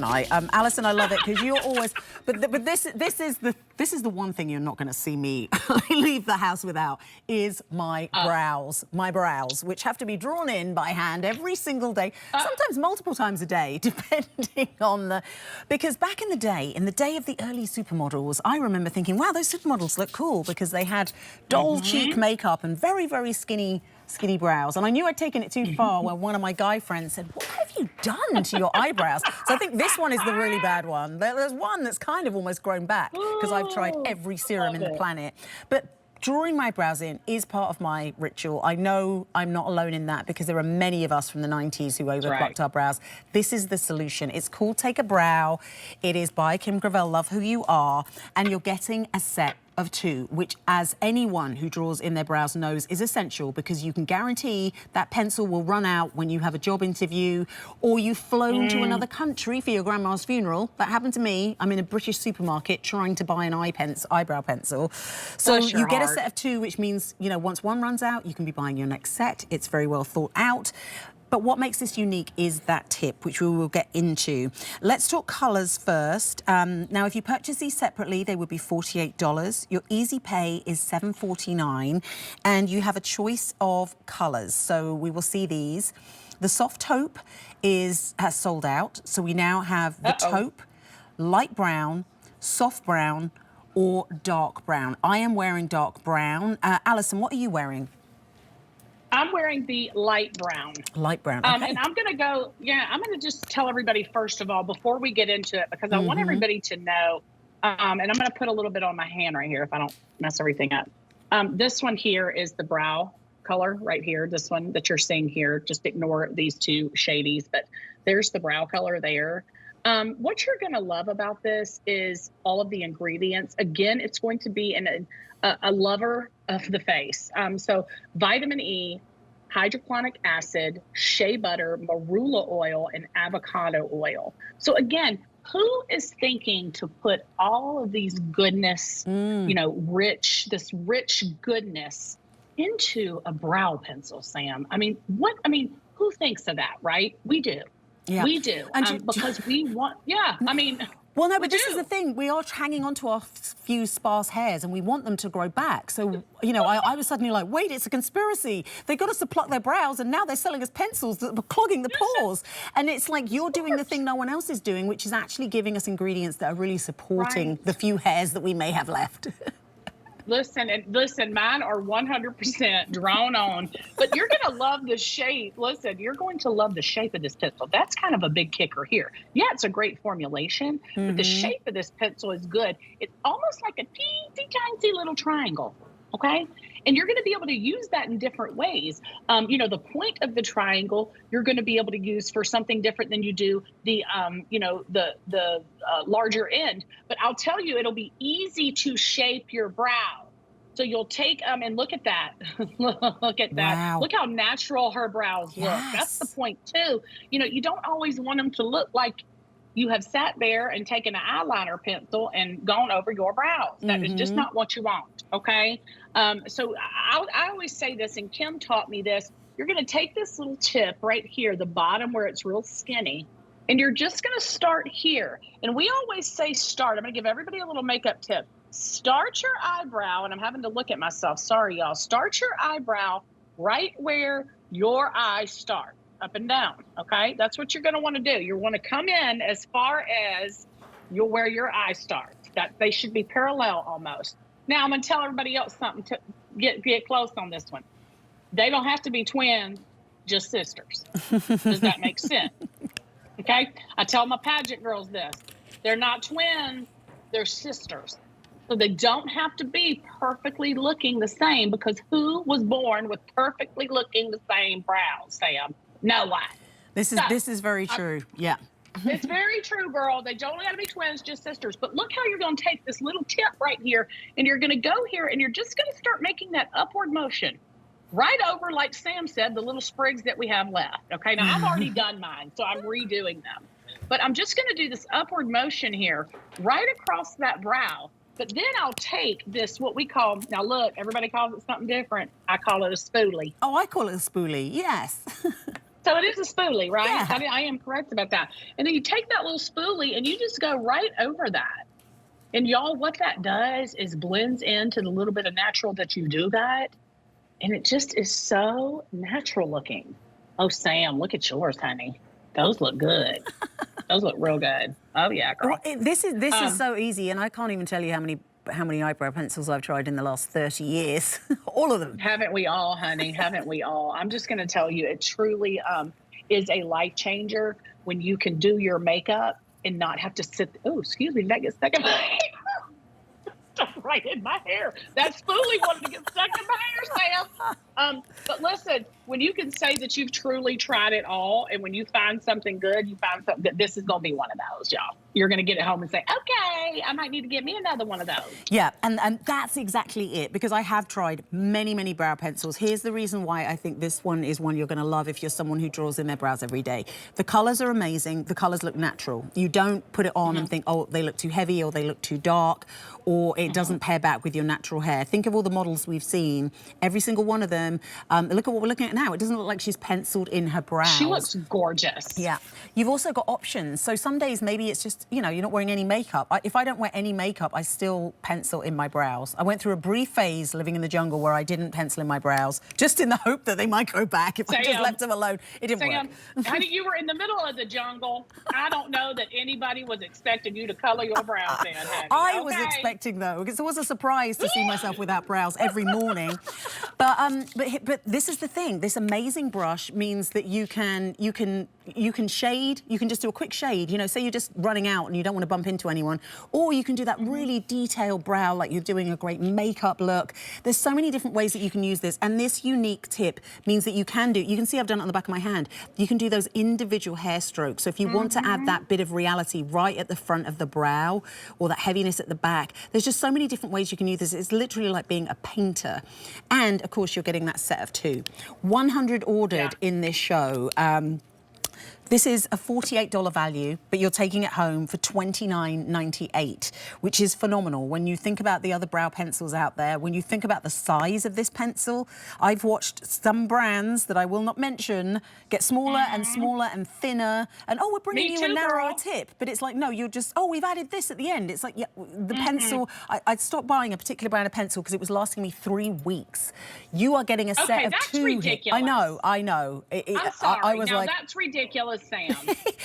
Alison, I love it because you're always. But this is the one thing you're not going to see me leave the house without is my brows. My brows, which have to be drawn in by hand every single day, sometimes multiple times a day, depending on the. Because back in the day of the early supermodels, I remember thinking, wow, those supermodels look cool because they had doll cheek makeup and very, very skinny brows. And I knew I'd taken it too far when one of my guy friends said, what have you done to your eyebrows? So I think this one is the really bad one. There's one that's kind of almost grown back because I've tried every serum in the planet. But drawing my brows in is part of my ritual. I know I'm not alone in that because there are many of us from the 90s who overplucked our brows. This is the solution. It's called Take a Brow. It is by Kim Gravel, Love Who You Are. And you're getting a set of 2, which, as anyone who draws in their brows knows, is essential because you can guarantee that pencil will run out when you have a job interview or you've flown to another country for your grandma's funeral. That happened to me. I'm in a British supermarket trying to buy an eyebrow pencil. So you get a set of 2, which means, you know, once one runs out, you can be buying your next set. It's very well thought out. But what makes this unique is that tip, which we will get into. Let's talk colours first. Now, if you purchase these separately, they would be $48. Your easy pay is $7.49, and you have a choice of colours. So we will see these. The soft taupe has sold out, so we now have the taupe, light brown, soft brown, or dark brown. I am wearing dark brown. Alison, what are you wearing? I'm wearing the light brown. Light brown, okay. And I'm going to go, I'm going to just tell everybody, first of all, before we get into it, because I want everybody to know, and I'm going to put a little bit on my hand right here if I don't mess everything up. This one here is the brow color right here. This one that you're seeing here, just ignore these 2 shadies, but there's the brow color there. What you're going to love about this is all of the ingredients. Again, it's going to be a lover of the face. So vitamin E, hydrochloric acid, shea butter, marula oil, and avocado oil. So again, who is thinking to put all of these goodness, you know, this rich goodness into a brow pencil, Sam? I mean, who thinks of that, right? We do. Yeah. We do. Because we want, I mean... Well, no, but this is the thing. We are hanging on to our few sparse hairs and we want them to grow back. So, you know, I was suddenly like, wait, it's a conspiracy. They got us to pluck their brows and now they're selling us pencils that are clogging the pores. And it's like you're doing the thing no one else is doing, which is actually giving us ingredients that are really supporting the few hairs that we may have left. Listen, mine are 100% drawn on, but you're going to love the shape. Listen, you're going to love the shape of this pencil. That's kind of a big kicker here. Yeah, it's a great formulation, but the shape of this pencil is good. It's almost like a teensy tiny little triangle, okay? And you're going to be able to use that in different ways. You know, the point of the triangle, you're going to be able to use for something different than you do the, you know, the larger end. But I'll tell you, it'll be easy to shape your brow. So you'll take, and look at that. Look at that. Wow. Look how natural her brows look. That's the point, too. You know, you don't always want them to look like you have sat there and taken an eyeliner pencil and gone over your brows. That is just not what you want, okay? So I always say this, and Kim taught me this. You're going to take this little tip right here, the bottom where it's real skinny, and you're just going to start here. And we always say start. I'm going to give everybody a little makeup tip. Start your eyebrow, and I'm having to look at myself. Sorry, y'all. Start your eyebrow right where your eyes start. Up and down, okay? That's what you're going to want to do. You want to come in as far as where your eye starts. That they should be parallel almost. Now I'm going to tell everybody else something to get close on this one. They don't have to be twins, just sisters. Does that make sense? Okay? I tell my pageant girls this. They're not twins, they're sisters. So they don't have to be perfectly looking the same, because who was born with perfectly looking the same brows, Sam? No one. This is very true. Yeah. It's very true, girl. They don't got to be twins, just sisters. But look how you're going to take this little tip right here, and you're going to go here, and you're just going to start making that upward motion right over, like Sam said, the little sprigs that we have left. Okay, now I've already done mine, so I'm redoing them. But I'm just going to do this upward motion here right across that brow. But then I'll take this, what we call, now look, everybody calls it something different. I call it a spoolie. Oh, I call it a spoolie, yes. So it is a spoolie, right? Yeah. I am correct about that. And then you take that little spoolie and you just go right over that. And y'all, what that does is blends into the little bit of natural that you do got. And it just is so natural looking. Oh, Sam, look at yours, honey. Those look good. Those look real good. Oh yeah, girl. This is so easy, and I can't even tell you how many eyebrow pencils I've tried in the last 30 years. All of them. Haven't we all, honey? Haven't we all? I'm just going to tell you, it truly is a life changer when you can do your makeup and not have to sit. Oh, excuse me, that gets stuck in my hair. Stuck right in my hair. That spoolie wanted to get stuck in my hair, Sam. But listen, when you can say that you've truly tried it all, and when you find something good, you find something that this is going to be one of those, y'all. You're going to get it home and say, okay, I might need to get me another one of those. Yeah, and that's exactly it, because I have tried many, many brow pencils. Here's the reason why I think this one is one you're going to love if you're someone who draws in their brows every day. The colors are amazing. The colors look natural. You don't put it on and think, oh, they look too heavy or they look too dark, or it doesn't pair back with your natural hair. Think of all the models we've seen. Every single one of them. Look at what we're looking at now. It doesn't look like she's penciled in her brows. She looks gorgeous. Yeah. You've also got options. So some days maybe it's just, you know, you're not wearing any makeup. If I don't wear any makeup, I still pencil in my brows. I went through a brief phase living in the jungle where I didn't pencil in my brows, just in the hope that they might go back if I just left them alone. It didn't work. Honey, you were in the middle of the jungle. I don't know that anybody was expecting you to color your brows in, honey. I was expecting, though, because it was a surprise to see myself without brows every morning. But this is the thing. This amazing brush means that you can shade. You can just do a quick shade. You know, say you're just running out and you don't want to bump into anyone, or you can do that really detailed brow like you're doing a great makeup look. There's so many different ways that you can use this, and this unique tip means that you can see I've done it on the back of my hand. You can do those individual hair strokes. So if you want to add that bit of reality right at the front of the brow or that heaviness at the back, there's just so many different ways you can use this. It's literally like being a painter. And of course, you're getting that set of 2. 100 ordered in this show. This is a $48 value, but you're taking it home for $29.98, which is phenomenal. When you think about the other brow pencils out there, when you think about the size of this pencil, I've watched some brands that I will not mention get smaller and smaller and thinner, and oh, we're bringing you a narrower tip. But it's like, no, you're just, oh, we've added this at the end. It's like, yeah, the pencil, I'd stopped buying a particular brand of pencil because it was lasting me 3 weeks. You are getting a set of 2. That's ridiculous. I know. I'm sorry. I was now, like, that's ridiculous, Sam.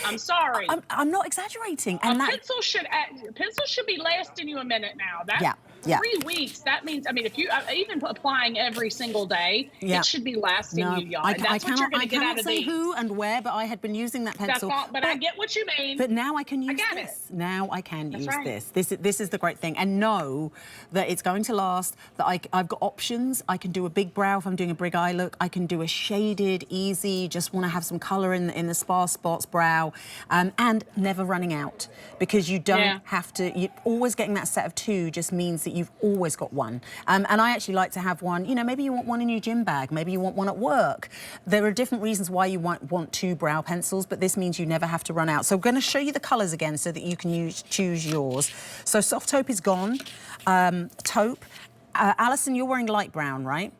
I'm sorry. I'm not exaggerating. And pencil should be lasting you a minute now. That's 3 weeks. That means, I mean, if you even applying every single day, it should be lasting you, y'all. I cannot say who and where, but I had been using that pencil. But I get what you mean. But now I can use this. Now I can use this. This is the great thing. And know that it's going to last, that I've got options. I can do a big brow if I'm doing a big eye look. I can do a shaded, easy, just want to have some colour in the sparse spots brow, and never running out, because you don't have to. You're always getting that set of 2 just means that you've always got one. And I actually like to have one. You know, maybe you want one in your gym bag, maybe you want one at work. There are different reasons why you might want 2 brow pencils, but this means you never have to run out. So I'm going to show you the colours again so that you can choose yours. So soft taupe is gone. Taupe. Alison, you're wearing light brown, right?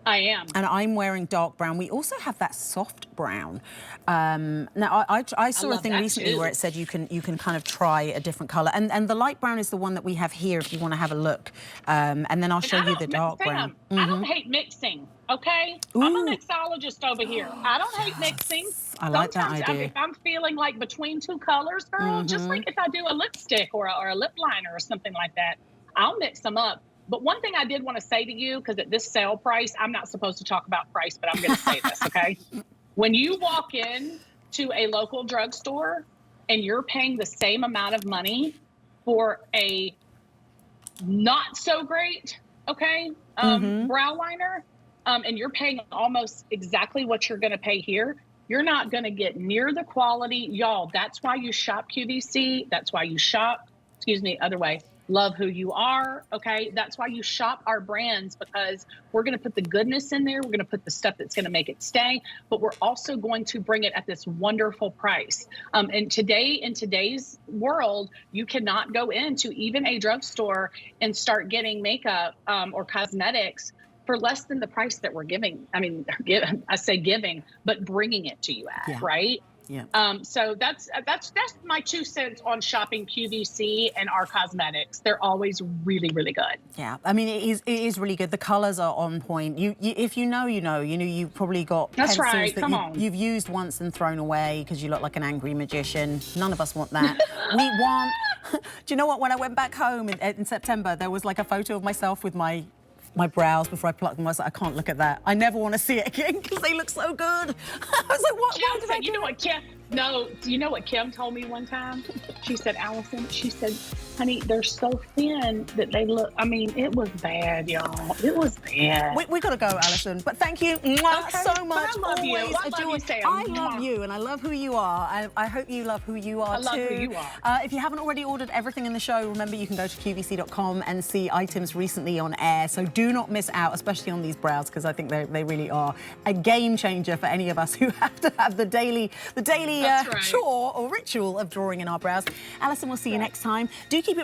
I am. And I'm wearing dark brown. We also have that soft brown. Now, I saw a thing recently where it said you can kind of try a different colour. And the light brown is the one that we have here if you want to have a look. And then I'll show you the dark brown. I don't hate mixing, okay? I'm a mixologist over here. I don't hate mixing. I like that idea. If I'm feeling like between 2 colors, girl, just like if I do a lipstick or a lip liner or something like that, I'll mix them up. But one thing I did want to say to you, because at this sale price, I'm not supposed to talk about price, but I'm going to say this, okay? When you walk in to a local drugstore and you're paying the same amount of money for a not so great, okay, brow liner, and you're paying almost exactly what you're going to pay here, you're not going to get near the quality. Y'all, that's why you shop QVC. That's why you shop, other way. Love who you are, okay? That's why you shop our brands, because we're going to put the goodness in there. We're going to put the stuff that's going to make it stay, but we're also going to bring it at this wonderful price. And in today's world, you cannot go into even a drugstore and start getting makeup or cosmetics for less than the price that we're giving. I mean, I say giving, but bringing it to you at, right? Yeah. So that's my 2 cents on shopping QVC and our cosmetics. They're always really, really good. Yeah, I mean, it is really good. The colours are on point. If you know, you've probably got That's pencils right. that you've used once and thrown away because you look like an angry magician. None of us want that. We want. Do you know what? When I went back home in September, there was like a photo of myself with my brows before I plucked them. I was like, I can't look at that. I never want to see it again because they look so good. I was like, what? Why did I do you know what, Kim? No, you know what Kim told me one time? She said, Allison, she said, honey, they're so thin that they look, I mean, it was bad, y'all. It was bad. We got to go, Allison. But thank you so much. I love you. Always I love you, Sam. I love you, and I love who you are. I hope you love who you are, too. I love who you are. If you haven't already ordered everything in the show, remember you can go to QVC.com and see items recently on air. So do not miss out, especially on these brows, because I think they really are a game changer for any of us who have to have the daily That's right. chore or ritual of drawing in our brows. Allison, we'll see you next time. Do keep it